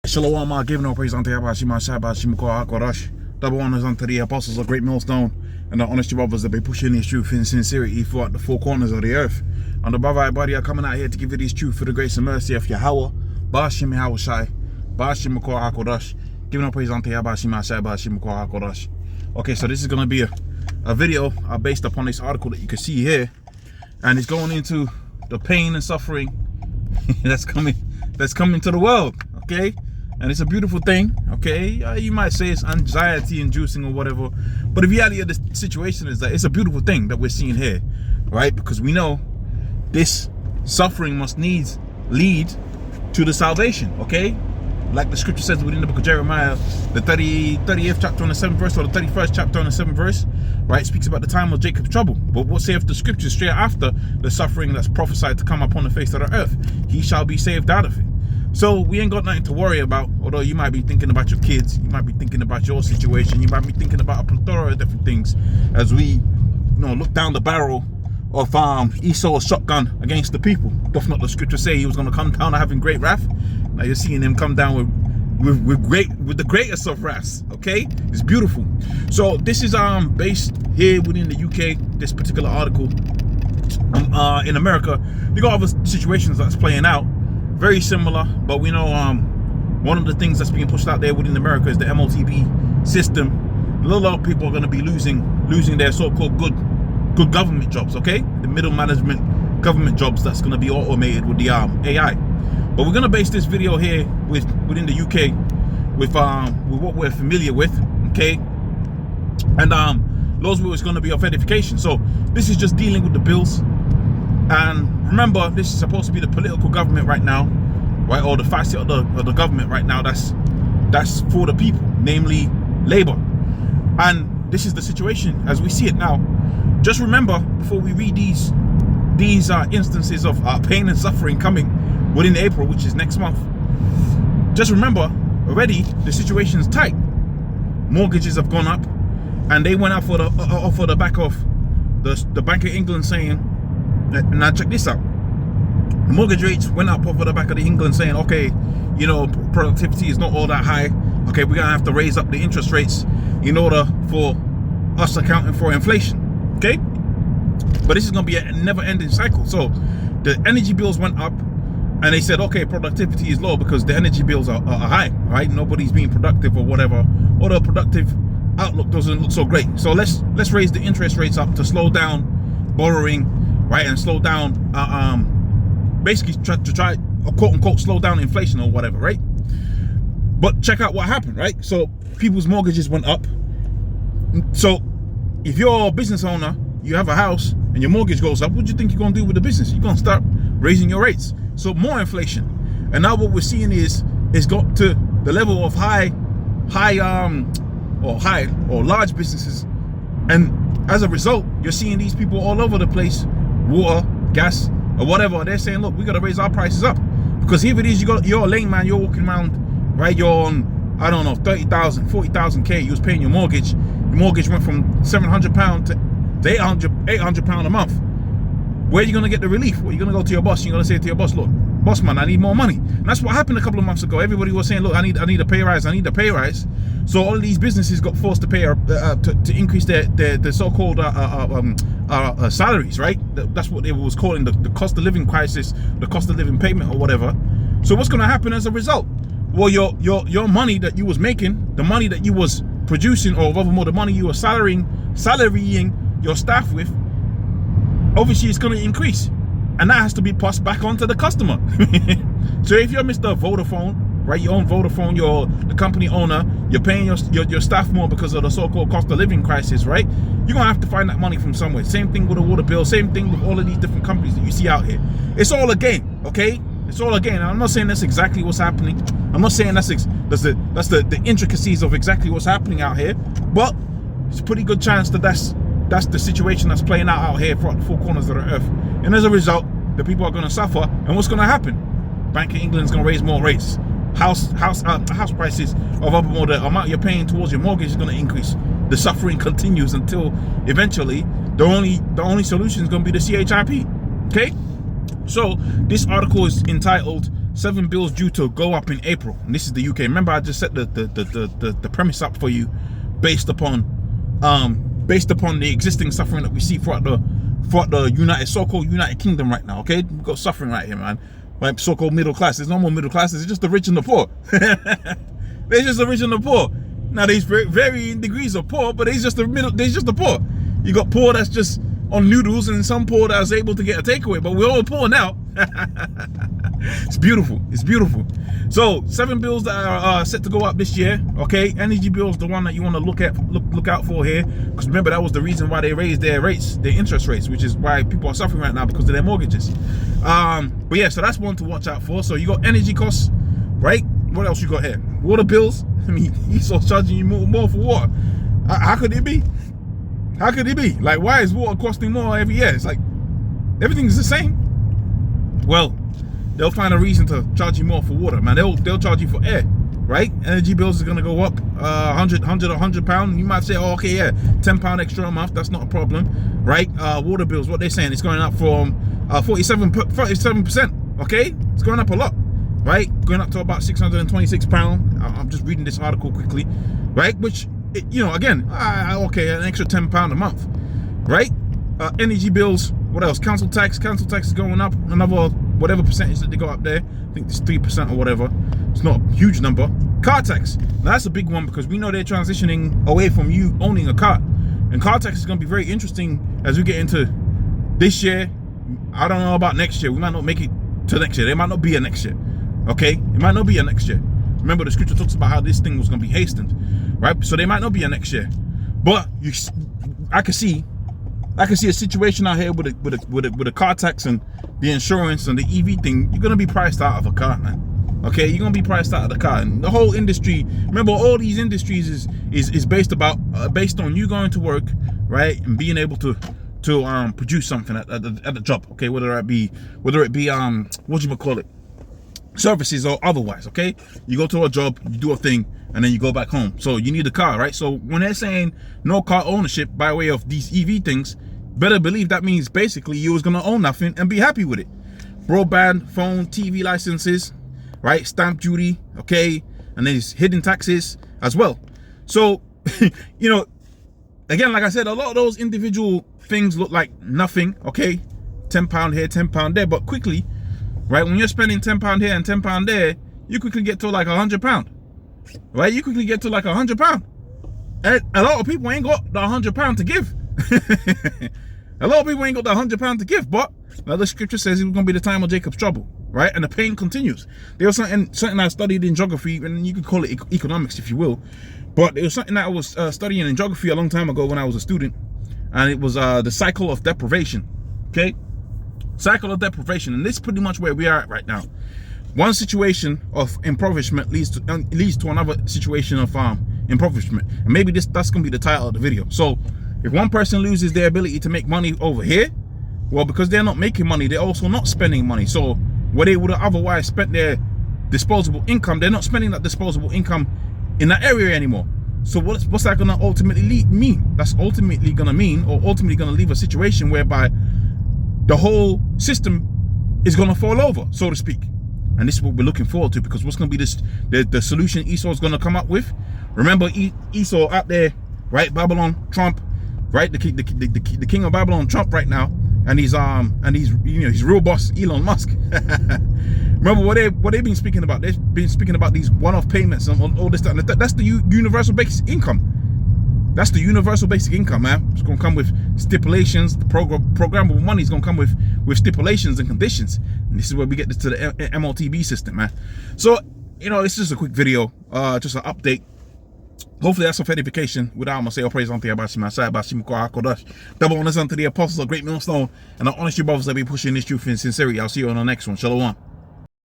Shalom, giving all praise unto Yahweh, Shema, Shabbat, Shemukah, HaKodesh. Double honors unto the apostles of Great Millstone and the honest brothers that be pushing this truth in sincerity throughout the four corners of the earth. And the brother everybody are coming out here to give you this truth for the grace and mercy of Yahweh, Bashim Yahweh Shai, Bashim Mukah HaKodesh. Giving all praise unto Yahweh, Shema, Shabbat, Shemukah, HaKodesh. Okay, so this is going to be a video based upon this article that you can see here. And it's going into the pain and suffering that's coming to the world, okay? And it's a beautiful thing, okay? You might say it's anxiety inducing or whatever, but the reality of the situation is that it's a beautiful thing that we're seeing here, right? Because we know this suffering must needs lead to the salvation, okay? Like the scripture says within the book of Jeremiah, the 30th chapter on the 7th verse, or the 31st chapter on the 7th verse, right? It speaks about the time of Jacob's trouble. But what saith the scripture straight after the suffering that's prophesied to come upon the face of the earth? He shall be saved out of it. So we ain't got nothing to worry about, although you might be thinking about your kids, you might be thinking about your situation, you might be thinking about a plethora of different things as we, look down the barrel of Esau's shotgun against the people. Doth not the scripture say he was going to come down having great wrath? Now you're seeing him come down with the greatest of wraths, okay? It's beautiful. So this is based here within the UK, this particular article. In America, you got other situations that's playing out very similar, but we know one of the things that's being pushed out there within America is the MOTB system. A lot of people are going to be losing their so-called good government jobs, okay? The middle management government jobs that's going to be automated with the AI. But we're going to base this video here within the UK with what we're familiar with, okay? And those is going to be of edification. So this is just dealing with the bills. And remember, this is supposed to be the political government right now, right? Or the facet of the government right now that's for the people, namely Labour. And this is the situation as we see it now. Just remember, before we read these instances of pain and suffering coming within April, which is next month, just remember, already the situation is tight. Mortgages have gone up, and they went up for the back of the Bank of England saying, now check this out. The mortgage rates went up over the back of the England saying, okay, productivity is not all that high. Okay, we're gonna have to raise up the interest rates in order for us accounting for inflation. Okay, but this is gonna be a never-ending cycle. So the energy bills went up, and they said, okay, productivity is low because the energy bills are high, right? Nobody's being productive or whatever, or the productive outlook doesn't look so great. So let's raise the interest rates up to slow down borrowing, right, and slow down, basically try quote unquote slow down inflation or whatever, right? But check out what happened, right? So people's mortgages went up. So if you're a business owner, you have a house and your mortgage goes up, what do you think you're gonna do with the business? You're gonna start raising your rates. So more inflation. And now what we're seeing is it's got to the level of high or large businesses, and as a result, you're seeing these people all over the place, water, gas, or whatever. They're saying, look, we got to raise our prices up. Because here it is, you're a lane man, you're walking around, right? You're on, I don't know, 30,000, 40,000 K. You was paying your mortgage. Your mortgage went from £700 to 800 pound a month. Where are you going to get the relief? Well, you're going to go to your boss. You're going to say to your boss, look, boss man, I need more money. And that's what happened a couple of months ago. Everybody was saying, look, I need a pay rise. I need a pay rise. So all of these businesses got forced to pay to increase their so-called salaries, right? That's what they was calling the cost of living crisis, the cost of living payment or whatever. So what's going to happen as a result? Well, your money that you was making, the money that you was producing, or rather more the money you were salarying your staff with, obviously it's going to increase, and that has to be passed back on to the customer. So if you're Mr. Vodafone, right, you own Vodafone, you're the company owner, you're paying your staff more because of the so-called cost of living crisis, right? You're gonna have to find that money from somewhere. Same thing with the water bill, same thing with all of these different companies that you see out here. It's all a game, okay? It's all a game. I'm not saying that's exactly what's happening. I'm not saying that's the intricacies of exactly what's happening out here, but it's a pretty good chance that that's the situation that's playing out here throughout the four corners of the earth. And as a result, the people are going to suffer. And what's going to happen? Bank of England is going to raise more rates. House prices of more, the amount you're paying towards your mortgage is going to increase. The suffering continues until eventually the only solution is going to be the CHIP. Okay, so this article is entitled 7 bills due to go up in April, and this is the UK. Remember, I just set the premise up for you based upon the existing suffering that we see throughout the so-called United Kingdom right now. Okay, we've got suffering right here, man. Like so-called middle class. There's no more middle class. It's just the rich and the poor. There's just the rich and the poor. Now there's varying degrees of poor, but there's just the poor. You got poor that's just on noodles, and some poor that's able to get a takeaway. But we're all poor now. It's beautiful. It's beautiful. So 7 bills that are set to go up this year. Okay, energy bills, the one that you want to look out for here, because remember that was the reason why they raised their interest rates, which is why people are suffering right now because of their mortgages. But yeah, so that's one to watch out for. So you got energy costs, right? What else you got here? Water bills. I mean, he's also charging you more for water. How could it be? How could it be? Like, why is water costing more every year? It's like everything's the same. Well, they'll find a reason to charge you more for water, man. They'll charge you for air, right? Energy bills is gonna go up £100. You might say, oh, okay, yeah, £10 extra a month. That's not a problem, right? Water bills, what they're saying, it's going up from 47%. Okay, it's going up a lot, right? Going up to about £626. I'm just reading this article quickly, right? Which, you know, again, okay, an extra £10 a month, right? Energy bills. What else? Council tax is going up another whatever percentage that they got up there. I think it's 3% or whatever. It's not a huge number. Car tax. Now that's a big one because we know they're transitioning away from you owning a car, and car tax is going to be very interesting as we get into this year. I don't know about next year. We might not make it to next year. There might not be a next year. Okay, it might not be a next year. Remember, the scripture talks about how this thing was going to be hastened, right? So there might not be a next year, but I can see a situation out here with the car tax and the insurance and the EV thing. You're gonna be priced out of a car, man. Okay, you're gonna be priced out of the car, and the whole industry. Remember, all these industries is based on you going to work, right, and being able to produce something at the job. Okay, whether it be what you call it, services or otherwise. Okay, you go to a job, you do a thing, and then you go back home. So you need a car, right? So when they're saying no car ownership by way of these EV things, better believe that means basically you was gonna own nothing and be happy with it. Broadband, phone, TV licenses, right? Stamp duty, okay, and there's hidden taxes as well. So you know, again, like I said, a lot of those individual things look like nothing. Okay, £10 here, £10 there, but quickly, right, when you're spending £10 here and £10 there, you quickly get to like £100. Right, you quickly get to like £100, and a lot of people ain't got the £100 to give. A lot of people ain't got the £100 to give, but now the scripture says it was gonna be the time of Jacob's trouble, right? And the pain continues. There was something I studied in geography, and you could call it economics if you will, but it was something that I was studying in geography a long time ago when I was a student, and it was the cycle of deprivation. Okay, cycle of deprivation, and this is pretty much where we are at right now. One situation of impoverishment leads to another situation of impoverishment, and maybe that's gonna be the title of the video. So if one person loses their ability to make money over here, well, because they're not making money, they're also not spending money. So where they would have otherwise spent their disposable income, they're not spending that disposable income in that area anymore. So what's that gonna ultimately mean? That's ultimately gonna leave a situation whereby the whole system is gonna fall over, so to speak. And this is what we're looking forward to, because what's going to be the solution Esau is going to come up with. Remember, Esau out there, right? Babylon, Trump, right? The king of Babylon, Trump, right now, and he's you know, his real boss, Elon Musk. Remember what they've been speaking about? They've been speaking about these one-off payments and all this stuff. That's the universal basic income. That's the universal basic income, man. It's going to come with stipulations. The programmable money is going to come with stipulations and conditions. And this is where we get to the MLTB system, man. So, you know, it's just a quick video, just an update. Hopefully that's some edification. Without my say, praise unto Yabashima, Sayabashima Kodash. Double honors unto the apostles of Great Millstone, and the honest you brothers that be pushing this truth in sincerity. I'll see you on the next one. Shalom.